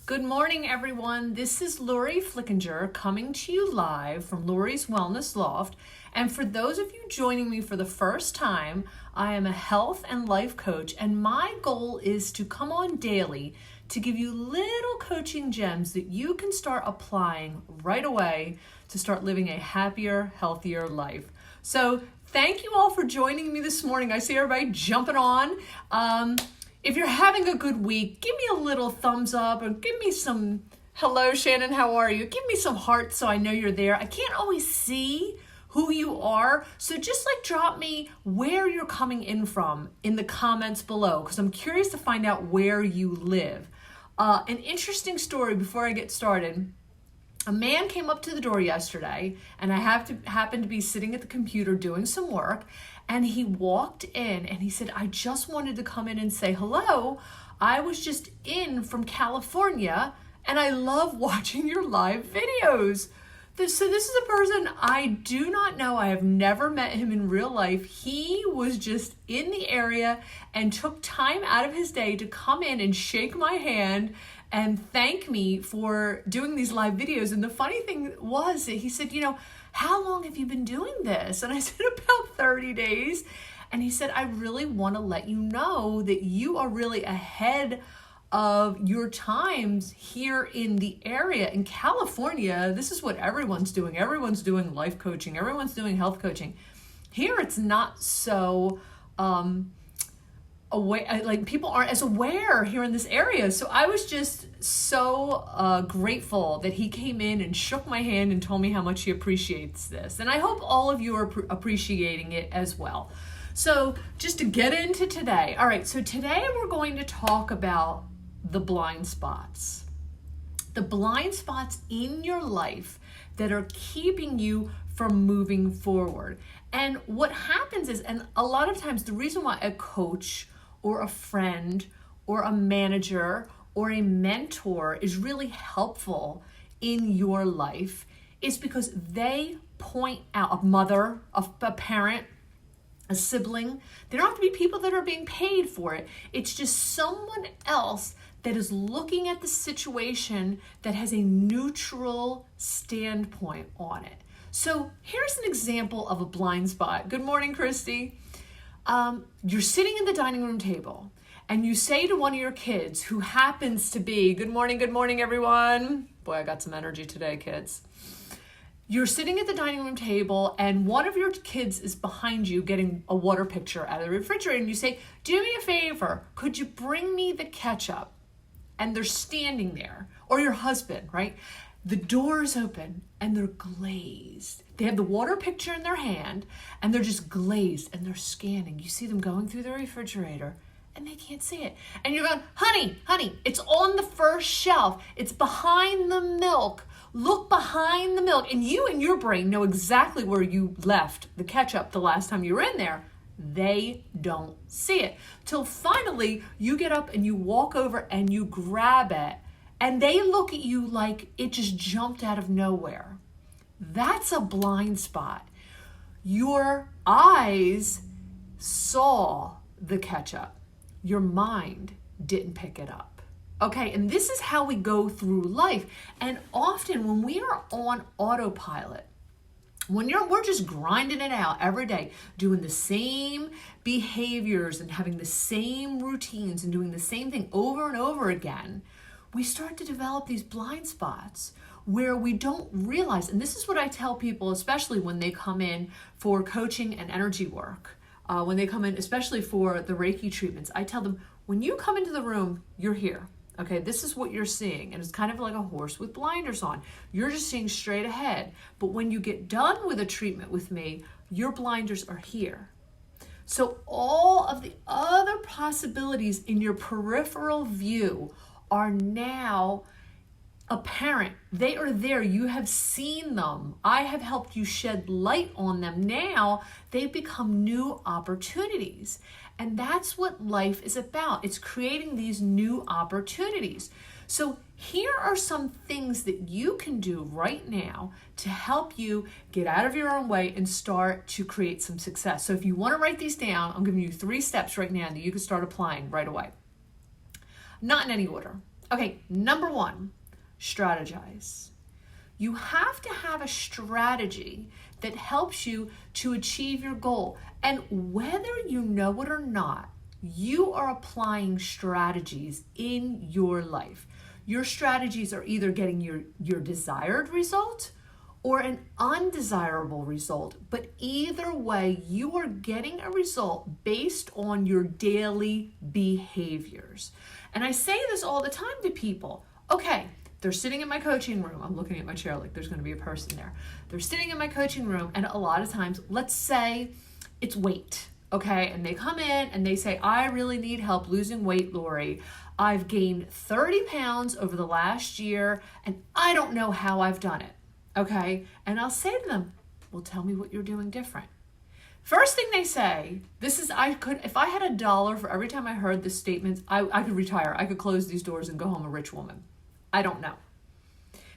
Good morning, everyone. This is Lori Flickinger coming to you live from Lori's Wellness Loft. And for those of you joining me for the first time, I am a health and life coach, and my goal is to come on daily to give you little coaching gems that you can start applying right away to start living a happier, healthier life. So thank you all for joining me this morning. I see everybody jumping on. If you're having a good week, give me a little thumbs up or give me some, hello Shannon, how are you? Give me some hearts so I know you're there. I can't always see who you are, so just drop me where you're coming in from in the comments below, because I'm curious to find out where you live. An interesting story before I get started. A man came up to the door yesterday, and I happened to be sitting at the computer doing some work, and he walked in and he said, I just wanted to come in and say hello. I was just in from California, and I love watching your live videos. So this is a person I do not know. I have never met him in real life. He was just in the area and took time out of his day to come in and shake my hand and thank me for doing these live videos. And the funny thing was that he said, how long have you been doing this? And I said, about 30 days. And he said, I really want to let you know that you are really ahead of your times here in the area. In California, this is what everyone's doing. Everyone's doing life coaching. Everyone's doing health coaching. Here, it's not so people aren't as aware here in this area. So I was just so grateful that he came in and shook my hand and told me how much he appreciates this. And I hope all of you are appreciating it as well. So just to get into today. All right, so today we're going to talk about the blind spots. The blind spots in your life that are keeping you from moving forward. And what happens is, and a lot of times the reason why a coach or a friend or a manager or a mentor is really helpful in your life is because they point out, a mother, a parent, a sibling. They don't have to be people that are being paid for it. It's just someone else that is looking at the situation that has a neutral standpoint on it. So here's an example of a blind spot. Good morning, Christy. You're sitting at the dining room table and you say to one of your kids who happens to be, good morning, everyone. Boy, I got some energy today, kids. You're sitting at the dining room table and one of your kids is behind you getting a water pitcher out of the refrigerator, and you say, do me a favor, could you bring me the ketchup? And they're standing there, or your husband, right? The door is open and they're glazed. They have the water pitcher in their hand and they're just glazed and they're scanning. You see them going through the refrigerator and they can't see it. And you're going, honey, it's on the first shelf. It's behind the milk. Look behind the milk. And you in your brain know exactly where you left the ketchup the last time you were in there. They don't see it. Till finally you get up and you walk over and you grab it and they look at you like it just jumped out of nowhere. That's a blind spot. Your eyes saw the ketchup. Your mind didn't pick it up. Okay, and this is how we go through life. And often when we are on autopilot, we're just grinding it out every day, doing the same behaviors and having the same routines and doing the same thing over and over again, we start to develop these blind spots where we don't realize, and this is what I tell people, especially when they come in for coaching and energy work, when they come in, especially for the Reiki treatments, I tell them, when you come into the room, you're here. Okay, this is what you're seeing, and it's kind of like a horse with blinders on. You're just seeing straight ahead. But when you get done with a treatment with me, your blinders are here. So all of the other possibilities in your peripheral view are now apparent. They are there. You have seen them. I have helped you shed light on them. Now they become new opportunities. And that's what life is about. It's creating these new opportunities. So here are some things that you can do right now to help you get out of your own way and start to create some success. So if you want to write these down, I'm giving you 3 steps right now that you can start applying right away. Not in any order. Okay, number one, strategize. You have to have a strategy that helps you to achieve your goal. And whether you know it or not, you are applying strategies in your life. Your strategies are either getting your desired result or an undesirable result. But either way, you are getting a result based on your daily behaviors. And I say this all the time to people. Okay, they're sitting in my coaching room. I'm looking at my chair like there's going to be a person there. They're sitting in my coaching room, and a lot of times, let's say it's weight, okay? And they come in and they say, I really need help losing weight, Lori. I've gained 30 pounds over the last year, and I don't know how I've done it, okay? And I'll say to them, well, tell me what you're doing different. First thing they say, if I had $1 for every time I heard this statement, I could retire. I could close these doors and go home a rich woman. I don't know.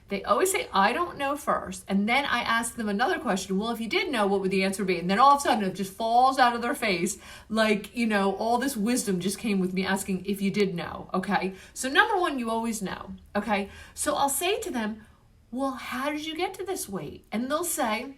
They always say, I don't know first. And then I ask them another question. Well, if you did know, what would the answer be? And then all of a sudden it just falls out of their face. Like, all this wisdom just came with me asking if you did know. Okay. So number one, you always know. Okay. So I'll say to them, well, how did you get to this weight? And they'll say,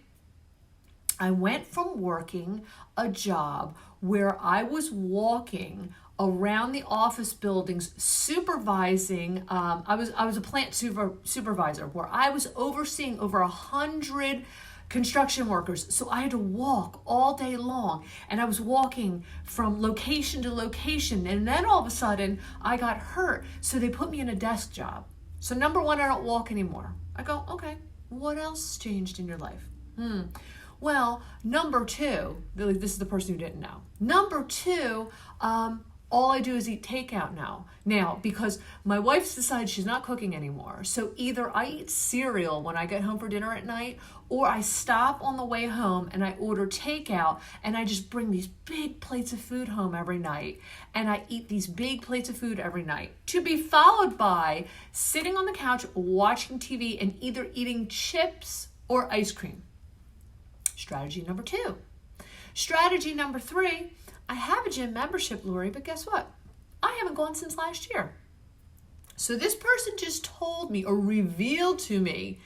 I went from working a job where I was walking around the office buildings supervising. I was a plant supervisor where I was overseeing over 100 construction workers. So I had to walk all day long, and I was walking from location to location. And then all of a sudden I got hurt. So they put me in a desk job. So number one, I don't walk anymore. I go, okay, what else changed in your life? Well, number two, this is the person who didn't know. Number two, all I do is eat takeout now, because my wife's decided she's not cooking anymore. So either I eat cereal when I get home for dinner at night, or I stop on the way home and I order takeout, and I just bring these big plates of food home every night. And I eat these big plates of food every night, to be followed by sitting on the couch watching TV and either eating chips or ice cream. Strategy number two. Strategy number three, I have a gym membership, Lori, but guess what? I haven't gone since last year. So this person just told me or revealed to me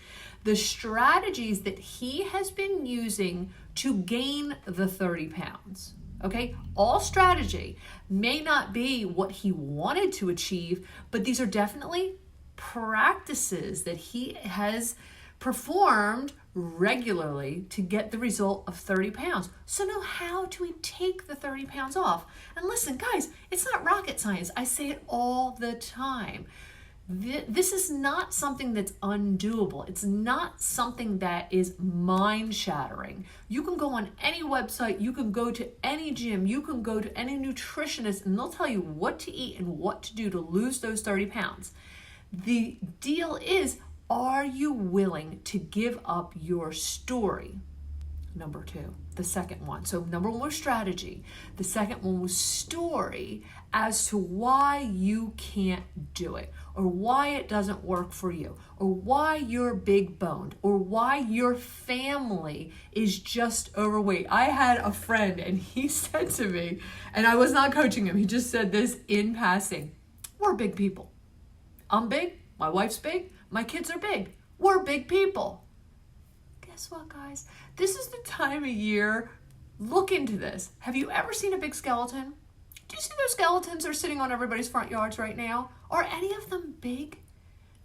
the strategies that he has been using to gain the 30 pounds. Okay, all strategy may not be what he wanted to achieve, but these are definitely practices that he has performed regularly to get the result of 30 pounds. So now how do we take the 30 pounds off? And listen, guys, it's not rocket science. I say it all the time. This is not something that's undoable. It's not something that is mind-shattering. You can go on any website, you can go to any gym, you can go to any nutritionist, and they'll tell you what to eat and what to do to lose those 30 pounds. The deal is, are you willing to give up your story? Number two, the second one. So number one was strategy. The second one was story as to why you can't do it, or why it doesn't work for you, or why you're big boned, or why your family is just overweight. I had a friend and he said to me, and I was not coaching him, he just said this in passing, we're big people. I'm big, my wife's big, my kids are big. We're big people. Guess what, guys? This is the time of year. Look into this. Have you ever seen a big skeleton? Do you see those skeletons that are sitting on everybody's front yards right now? Are any of them big?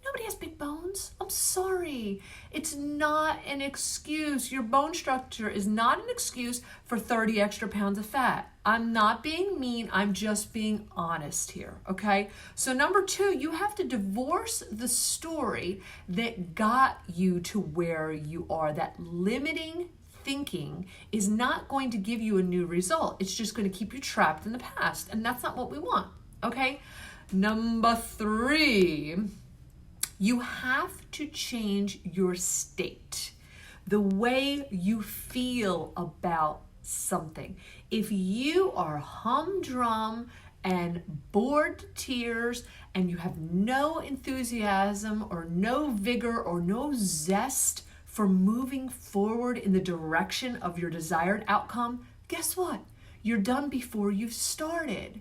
Nobody has big bones. I'm sorry. It's not an excuse. Your bone structure is not an excuse for 30 extra pounds of fat. I'm not being mean. I'm just being honest here, okay? So number two, you have to divorce the story that got you to where you are. That limiting thinking is not going to give you a new result. It's just going to keep you trapped in the past, and that's not what we want, okay? Number three, you have to change your state, the way you feel about something. If you are humdrum and bored to tears and you have no enthusiasm or no vigor or no zest for moving forward in the direction of your desired outcome, guess what? You're done before you've started.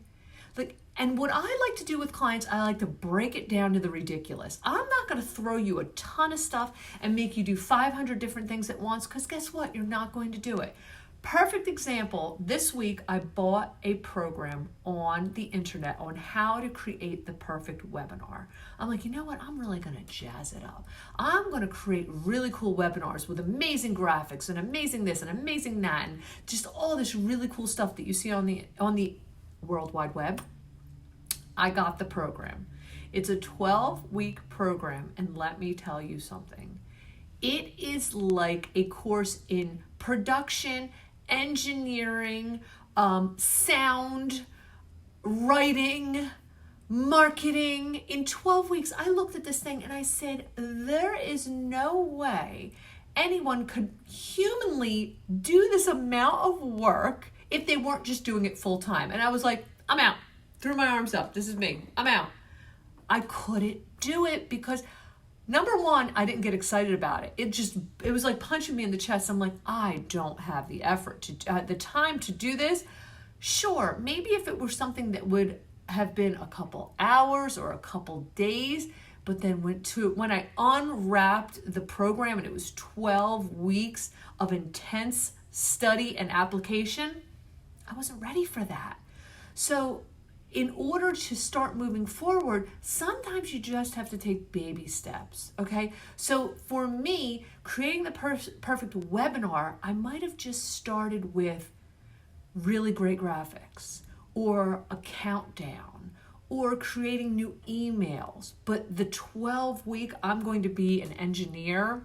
Like, And what I like to do with clients, I like to break it down to the ridiculous. I'm not going to throw you a ton of stuff and make you do 500 different things at once, because guess what? You're not going to do it. Perfect example, this week I bought a program on the internet on how to create the perfect webinar. I'm like, you know what? I'm really going to jazz it up. I'm going to create really cool webinars with amazing graphics and amazing this and amazing that and just all this really cool stuff that you see on the World Wide Web. I got the program. It's a 12-week program, and let me tell you something. It is like a course in production, engineering, sound, writing, marketing. In 12 weeks, I looked at this thing and I said, there is no way anyone could humanly do this amount of work if they weren't just doing it full time. And I was like, I'm out. Threw my arms up. This is me. I'm out. I couldn't do it because number one, I didn't get excited about it. It was like punching me in the chest. I'm like, I don't have the effort the time to do this. Sure, maybe if it were something that would have been a couple hours or a couple days, but then when I unwrapped the program and it was 12 weeks of intense study and application, I wasn't ready for that. So in order to start moving forward, sometimes you just have to take baby steps, okay? So for me, creating the perfect webinar, I might have just started with really great graphics or a countdown or creating new emails. But the 12-week, I'm going to be an engineer,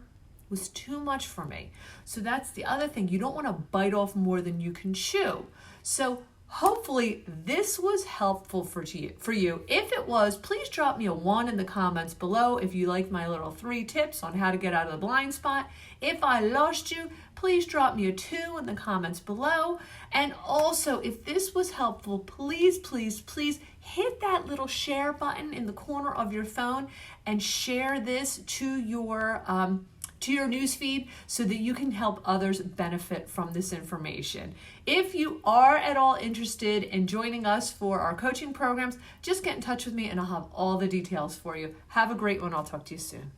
was too much for me. So that's the other thing. You don't want to bite off more than you can chew. So hopefully this was helpful for you. If it was, please drop me a 1 in the comments below if you like my little 3 tips on how to get out of the blind spot. If I lost you, please drop me a 2 in the comments below. And also, if this was helpful, please, please, please hit that little share button in the corner of your phone and share this to your newsfeed so that you can help others benefit from this information. If you are at all interested in joining us for our coaching programs, just get in touch with me and I'll have all the details for you. Have a great one. I'll talk to you soon.